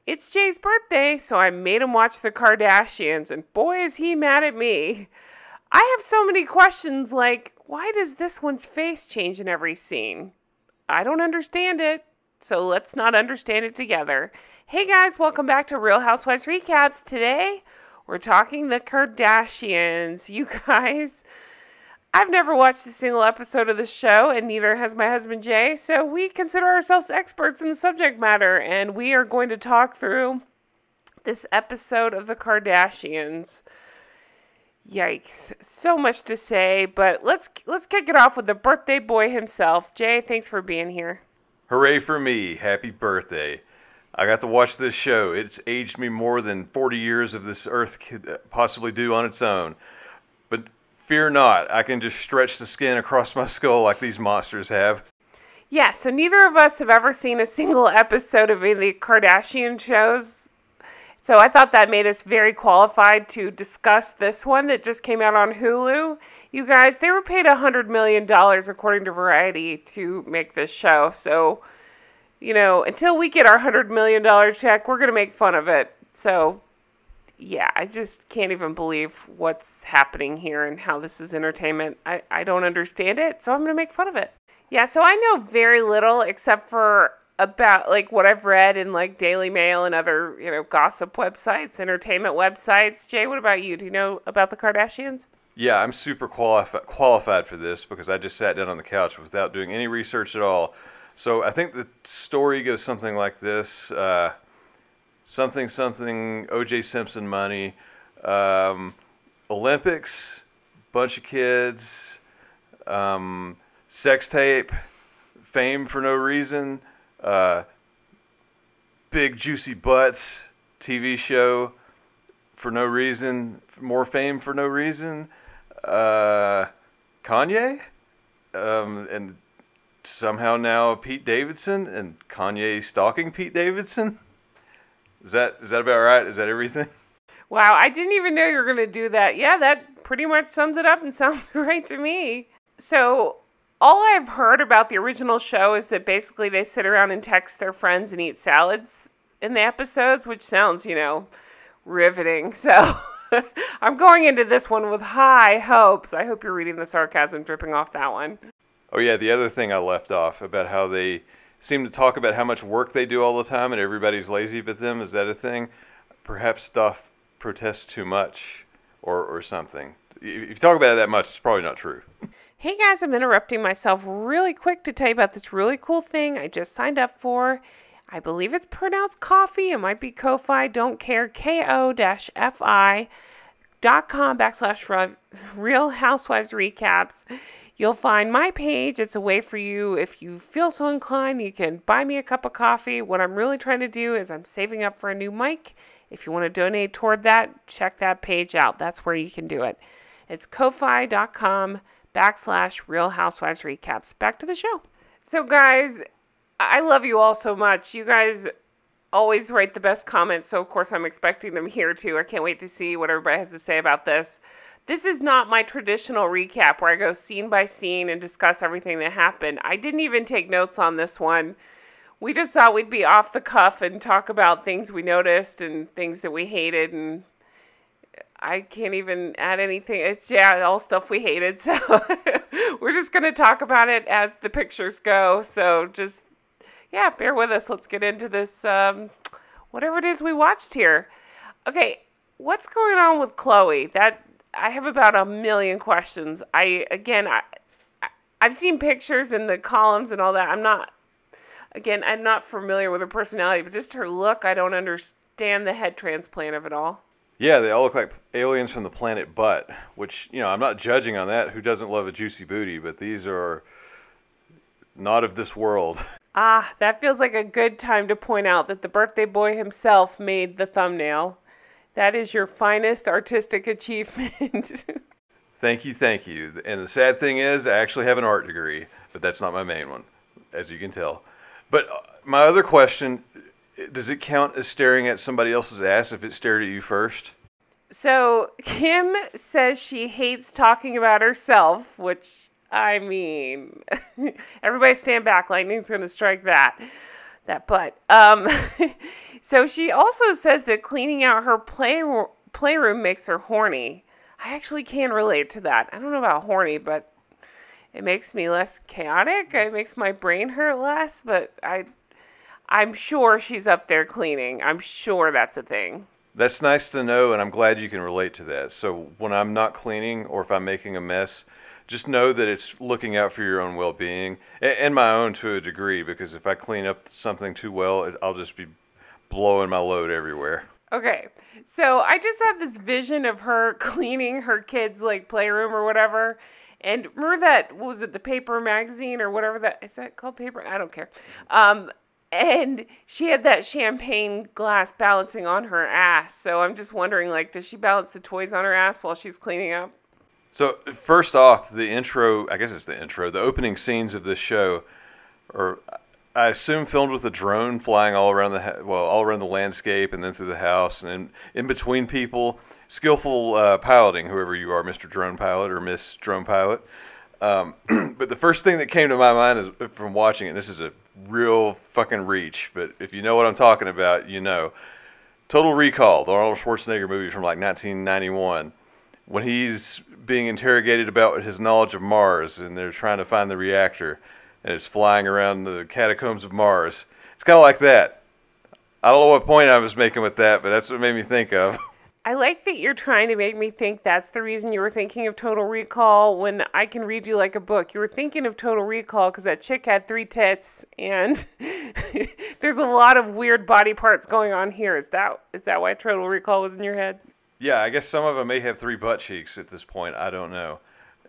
It's Jay's birthday, so I made him watch The Kardashians, and boy is he mad at me. I have so many questions like, why does this one's face change in every scene? I don't understand it, so let's not understand it together. Hey guys, welcome back to Real Housewives Recaps. Today, we're talking The Kardashians. You guys, I've never watched a single episode of the show, and neither has my husband Jay, so we consider ourselves experts in the subject matter, and we are going to talk through this episode of The Kardashians. Yikes. So much to say, but let's kick it off with the birthday boy himself. Jay, thanks for being here. Hooray for me. Happy birthday. I got to watch this show. It's aged me more than 40 years of this earth could possibly do on its own. But fear not, I can just stretch the skin across my skull like these monsters have. Yeah, so neither of us have ever seen a single episode of any of the Kardashian shows. So I thought that made us very qualified to discuss this one that just came out on Hulu. You guys, they were paid $100 million, according to Variety, to make this show. So, you know, until we get our $100 million check, we're going to make fun of it. So, yeah, I just can't even believe what's happening here and how this is entertainment. I don't understand it, so I'm going to make fun of it. Yeah, so I know very little except for about like what I've read in like Daily Mail and other, you know, gossip websites, entertainment websites. Jay, what about you? Do you know about the Kardashians? Yeah, I'm super qualified for this because I just sat down on the couch without doing any research at all. So I think the story goes something like this. Something, O.J. Simpson money, Olympics, bunch of kids, sex tape, fame for no reason, big juicy butts, TV show for no reason, more fame for no reason, Kanye, and somehow now Pete Davidson, and Kanye stalking Pete Davidson. Is that about right? Is that everything? Wow, I didn't even know you were going to do that. Yeah, that pretty much sums it up and sounds right to me. So all I've heard about the original show is that basically they sit around and text their friends and eat salads in the episodes, which sounds, you know, riveting. So I'm going into this one with high hopes. I hope you're reading the sarcasm dripping off that one. Oh yeah, the other thing I left off about how they seem to talk about how much work they do all the time and everybody's lazy but them. Is that a thing? Perhaps stuff protests too much or something. If you talk about it that much, it's probably not true. Hey guys, I'm interrupting myself really quick to tell you about this really cool thing I just signed up for. I believe it's pronounced coffee. It might be Ko-Fi. Don't care. ko-fi.com/Real Housewives Recaps. You'll find my page. It's a way for you, if you feel so inclined, you can buy me a cup of coffee. What I'm really trying to do is I'm saving up for a new mic. If you want to donate toward that, check that page out. That's where you can do it. It's ko-fi.com/Real Housewives Recaps. Back to the show. So guys, I love you all so much. You guys always write the best comments, so of course I'm expecting them here too. I can't wait to see what everybody has to say about this. This is not my traditional recap where I go scene by scene and discuss everything that happened. I didn't even take notes on this one. We just thought we'd be off the cuff and talk about things we noticed and things that we hated, and I can't even add anything. It's, yeah, all stuff we hated. So we're just going to talk about it as the pictures go. So just, yeah, bear with us. Let's get into this, whatever it is we watched here. Okay, what's going on with Khloé? I have about a million questions. I've seen pictures in the columns and all that. I'm not familiar with her personality, but just her look, I don't understand the head transplant of it all. Yeah, they all look like aliens from the planet Butt, which, you know, I'm not judging on that. Who doesn't love a juicy booty? But these are not of this world. Ah, that feels like a good time to point out that the birthday boy himself made the thumbnail. That is your finest artistic achievement. Thank you. And the sad thing is, I actually have an art degree, but that's not my main one, as you can tell. But my other question, does it count as staring at somebody else's ass if it stared at you first? So Kim says she hates talking about herself, which, I mean, everybody stand back. Lightning's going to strike that. that butt. So she also says that cleaning out her playroom makes her horny. I actually can relate to that. I don't know about horny, but it makes me less chaotic. It makes my brain hurt less, but I'm sure she's up there cleaning. I'm sure that's a thing. That's nice to know, and I'm glad you can relate to that. So when I'm not cleaning or if I'm making a mess, just know that it's looking out for your own well-being and my own to a degree, because if I clean up something too well, I'll just be blowing my load everywhere. Okay, so I just have this vision of her cleaning her kids' like playroom or whatever. And remember that, what was it, the paper magazine or whatever that, is that called paper? I don't care. And she had that champagne glass balancing on her ass. So I'm just wondering, like, does she balance the toys on her ass while she's cleaning up? So first off, the intro, I guess it's the intro, the opening scenes of this show are, I assume, filmed with a drone flying all around all around the landscape and then through the house and in between people. Skillful piloting, whoever you are, Mr. Drone Pilot or Miss Drone Pilot. But the first thing that came to my mind is from watching it, this is a real fucking reach, but if you know what I'm talking about, you know. Total Recall, the Arnold Schwarzenegger movie from like 1991, when he's being interrogated about his knowledge of Mars and they're trying to find the reactor and it's flying around the catacombs of Mars. It's kind of like that. I don't know what point I was making with that, but that's what it made me think of. I like that you're trying to make me think that's the reason you were thinking of Total Recall when I can read you like a book. You were thinking of Total Recall because that chick had 3 tits and there's a lot of weird body parts going on here. Is that why Total Recall was in your head? Yeah, I guess some of them may have 3 butt cheeks at this point. I don't know.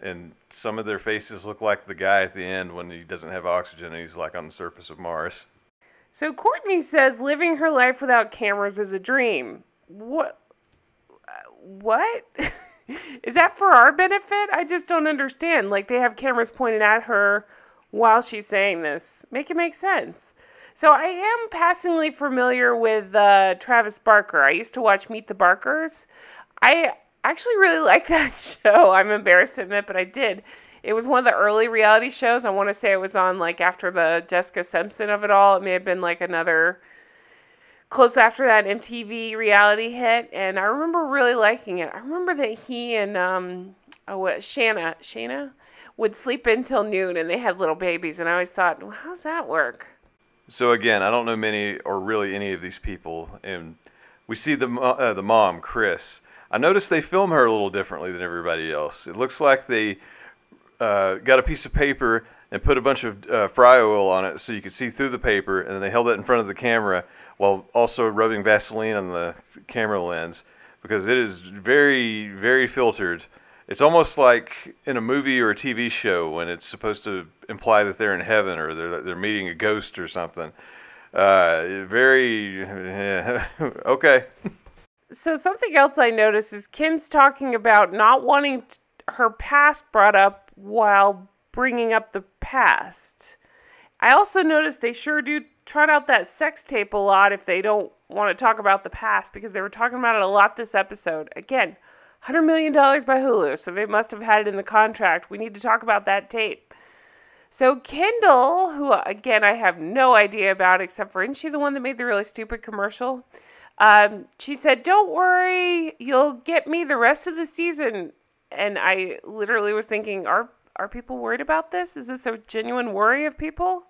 And some of their faces look like the guy at the end when he doesn't have oxygen and he's like on the surface of Mars. So Kourtney says living her life without cameras is a dream. What? Is that for our benefit? I just don't understand. Like, they have cameras pointed at her while she's saying this. Make it make sense. So I am passingly familiar with Travis Barker. I used to watch Meet the Barkers. I actually really like that show. I'm embarrassed to admit, but I did. It was one of the early reality shows. I want to say it was on like after the Jessica Simpson of it all. It may have been like another close after that MTV reality hit, and I remember really liking it. I remember that he and Shanna would sleep until noon, and they had little babies, and I always thought, well, how's that work? So again, I don't know many or really any of these people, and we see the mom, Kris. I noticed they film her a little differently than everybody else. It looks like they got a piece of paper and put a bunch of fry oil on it so you could see through the paper, and then they held it in front of the camera while also rubbing Vaseline on the camera lens, because it is very, very filtered. It's almost like in a movie or a TV show when it's supposed to imply that they're in heaven or they're meeting a ghost or something. Very, okay. So something else I noticed is Kim's talking about not wanting her past brought up while bringing up the past. I also noticed they sure do trot out that sex tape a lot if they don't want to talk about the past, because they were talking about it a lot this episode. Again, $100 million by Hulu, so they must have had it in the contract. We need to talk about that tape. So Kendall, who again I have no idea about except for, isn't she the one that made the really stupid commercial? She said, "Don't worry, you'll get me the rest of the season." And I literally was thinking, are people worried about this? Is this a genuine worry of people?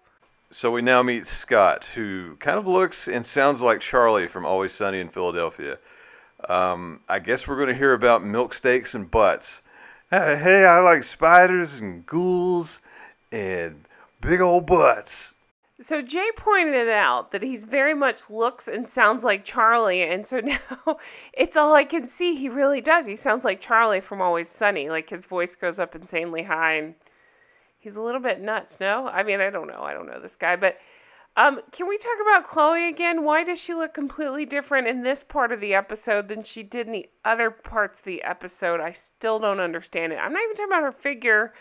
So we now meet Scott, who kind of looks and sounds like Charlie from Always Sunny in Philadelphia. I guess we're going to hear about milk steaks and butts. Hey, I like spiders and ghouls and big old butts. So Jay pointed out that he's very much looks and sounds like Charlie, and so now it's all I can see. He really does. He sounds like Charlie from Always Sunny. Like, his voice goes up insanely high, and he's a little bit nuts, no? I mean, I don't know this guy, but can we talk about Khloé again? Why does she look completely different in this part of the episode than she did in the other parts of the episode? I still don't understand it. I'm not even talking about her figure,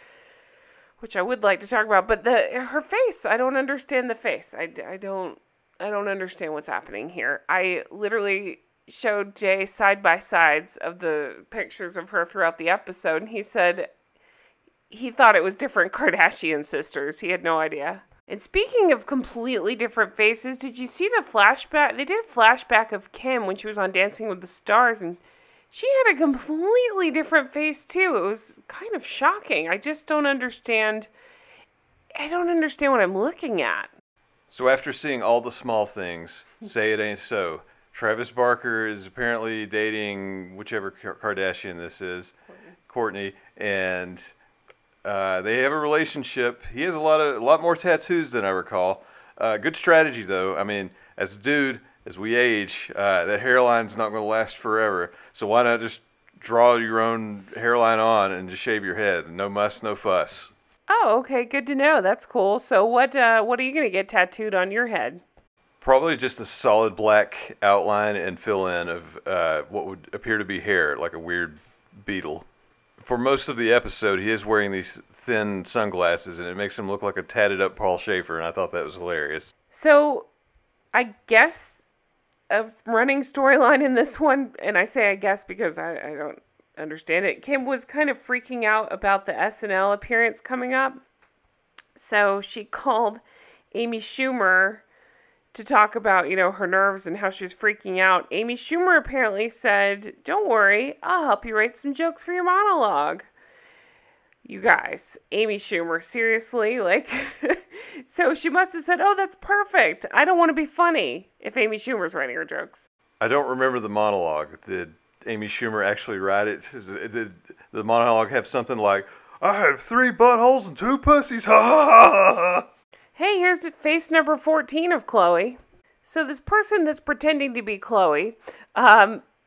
which I would like to talk about, but her face. I don't understand the face. I don't understand what's happening here. I literally showed Jay side by sides of the pictures of her throughout the episode, and he said he thought it was different Kardashian sisters. He had no idea. And speaking of completely different faces, did you see the flashback? They did a flashback of Kim when she was on Dancing with the Stars, and she had a completely different face too. It was kind of shocking. I just don't understand. I don't understand what I'm looking at. So after seeing all the small things, say it ain't so. Travis Barker is apparently dating whichever Kardashian this is, Kourtney, and they have a relationship. He has a lot more tattoos than I recall. Good strategy though. I mean, as a dude, as we age, that hairline's not going to last forever. So why not just draw your own hairline on and just shave your head? No muss, no fuss. Oh, okay, good to know. That's cool. So what are you going to get tattooed on your head? Probably just a solid black outline and fill in of what would appear to be hair, like a weird beetle. For most of the episode, he is wearing these thin sunglasses, and it makes him look like a tatted up Paul Schaefer, and I thought that was hilarious. So, I guess a running storyline in this one, and I say I guess because I don't understand it, Kim was kind of freaking out about the SNL appearance coming up. So she called Amy Schumer to talk about, her nerves and how she was freaking out. Amy Schumer apparently said, "Don't worry, I'll help you write some jokes for your monologue." You guys, Amy Schumer, seriously? So she must have said, "Oh, that's perfect. I don't want to be funny," if Amy Schumer's writing her jokes. I don't remember the monologue. Did Amy Schumer actually write it? Did the monologue have something like, "I have 3 buttholes and 2 pussies, ha ha ha ha"? Hey, here's the face number 14 of Khloé. So this person that's pretending to be Khloé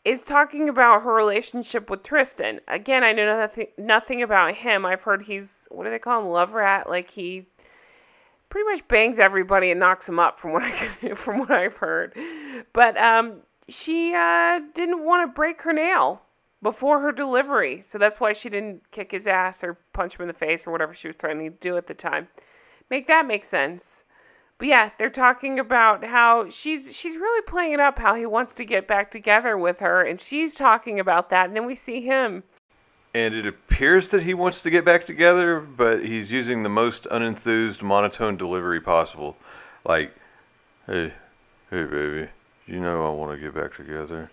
is talking about her relationship with Tristan. Again, I know nothing about him. I've heard he's, what do they call him, love rat? Like he pretty much bangs everybody and knocks them up from what I've heard. But she didn't want to break her nail before her delivery. So that's why she didn't kick his ass or punch him in the face or whatever she was threatening to do at the time. Make that make sense. But yeah, they're talking about how she's really playing it up, how he wants to get back together with her, and she's talking about that, and then we see him. And it appears that he wants to get back together, but he's using the most unenthused, monotone delivery possible. Like, hey baby, I want to get back together.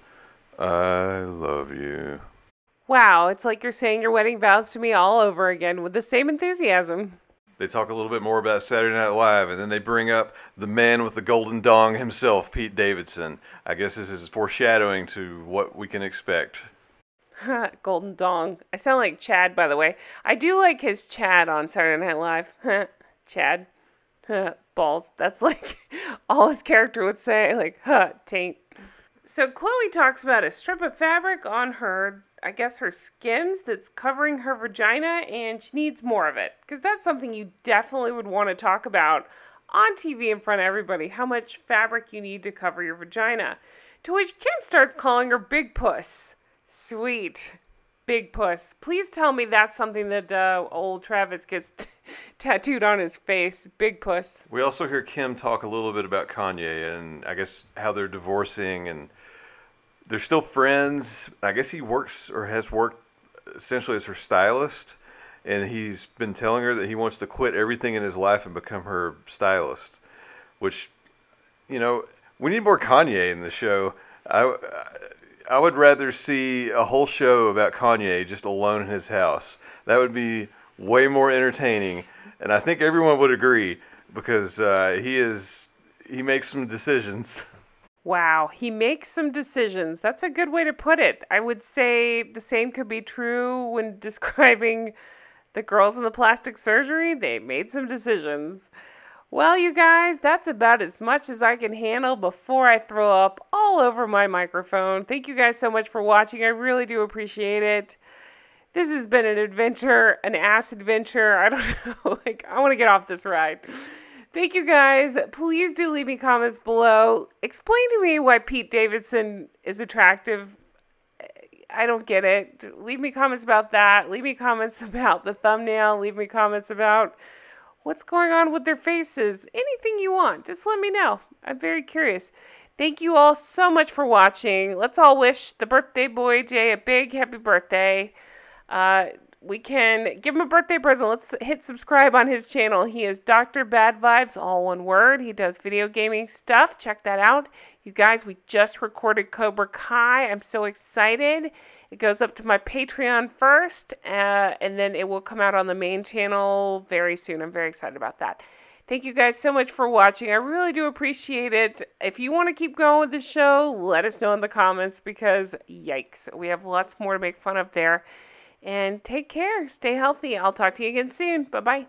I love you. Wow, it's like you're saying your wedding vows to me all over again with the same enthusiasm. They talk a little bit more about Saturday Night Live, and then they bring up the man with the golden dong himself, Pete Davidson. I guess this is foreshadowing to what we can expect. Golden dong. I sound like Chad, by the way. I do like his Chad on Saturday Night Live. Chad. Balls. That's like all his character would say, like, taint. So Khloé talks about a strip of fabric on her, I guess her Skims, that's covering her vagina, and she needs more of it. Because that's something you definitely would want to talk about on TV in front of everybody, how much fabric you need to cover your vagina. To which Kim starts calling her Big Puss. Sweet. Big Puss. Please tell me that's something that old Travis gets tattooed on his face. Big Puss. We also hear Kim talk a little bit about Kanye and I guess how they're divorcing and they're still friends. I guess he works or has worked essentially as her stylist. And he's been telling her that he wants to quit everything in his life and become her stylist. Which, we need more Kanye in the show. I would rather see a whole show about Kanye just alone in his house. That would be way more entertaining. And I think everyone would agree because he makes some decisions. Wow, he makes some decisions. That's a good way to put it. I would say the same could be true when describing the girls in the plastic surgery. They made some decisions. Well, you guys, that's about as much as I can handle before I throw up all over my microphone. Thank you guys so much for watching. I really do appreciate it. This has been an adventure, an ass adventure. I don't know. I want to get off this ride. Thank you guys. Please do leave me comments below. Explain to me why Pete Davidson is attractive. I don't get it. Leave me comments about that. Leave me comments about the thumbnail. Leave me comments about what's going on with their faces. Anything you want. Just let me know. I'm very curious. Thank you all so much for watching. Let's all wish the birthday boy, Jay, a big happy birthday. we can give him a birthday present. Let's hit subscribe on his channel. He is Dr. Bad Vibes, all one word. He does video gaming stuff. Check that out. You guys, we just recorded Cobra Kai. I'm so excited. It goes up to my Patreon first, and then it will come out on the main channel very soon. I'm very excited about that. Thank you guys so much for watching. I really do appreciate it. If you want to keep going with the show, let us know in the comments because, yikes, we have lots more to make fun of there. And take care. Stay healthy. I'll talk to you again soon. Bye-bye.